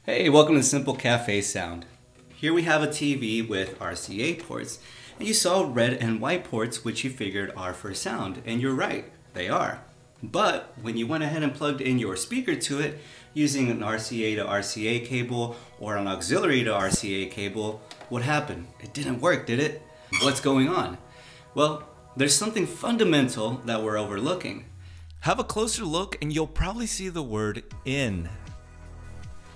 Hey, welcome to Simple Cafe Sound. Here we have a TV with RCA ports, and you saw red and white ports which you figured are for sound, and you're right, they are. But when you went ahead and plugged in your speaker to it using an RCA to RCA cable or an auxiliary to RCA cable, what happened? It didn't work, did it? What's going on? Well, there's something fundamental that we're overlooking. Have a closer look and you'll probably see the word in.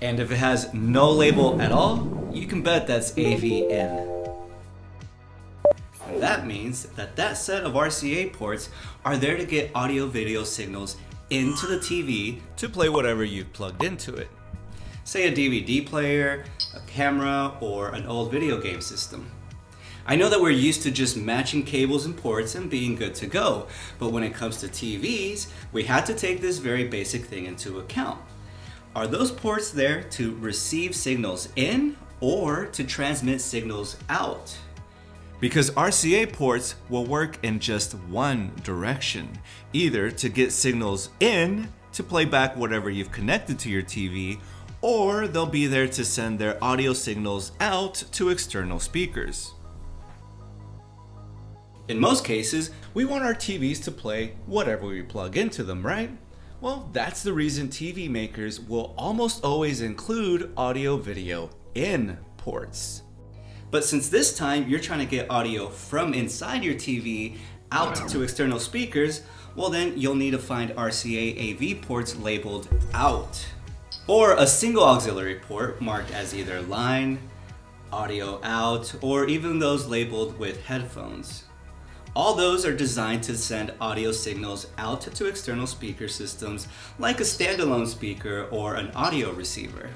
And if it has no label at all, you can bet that's AV in. And that means that that set of RCA ports are there to get audio-video signals into the TV to play whatever you've plugged into it. Say a DVD player, a camera, or an old video game system. I know that we're used to just matching cables and ports and being good to go, but when it comes to TVs, we had to take this very basic thing into account. Are those ports there to receive signals in or to transmit signals out? Because RCA ports will work in just one direction, either to get signals in to play back whatever you've connected to your TV, or they'll be there to send their audio signals out to external speakers. In most cases, we want our TVs to play whatever we plug into them, right? Well, that's the reason TV makers will almost always include audio-video in ports. But since this time you're trying to get audio from inside your TV out to external speakers, well then you'll need to find RCA AV ports labeled out. Or a single auxiliary port marked as either line, audio out, or even those labeled with headphones. All those are designed to send audio signals out to external speaker systems like a standalone speaker or an audio receiver.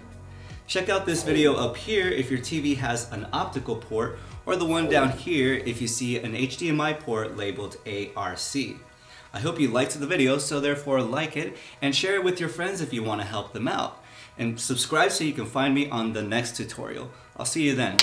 Check out this video up here if your TV has an optical port, or the one down here if you see an HDMI port labeled ARC. I hope you liked the video, so therefore like it and share it with your friends if you want to help them out. And subscribe so you can find me on the next tutorial. I'll see you then.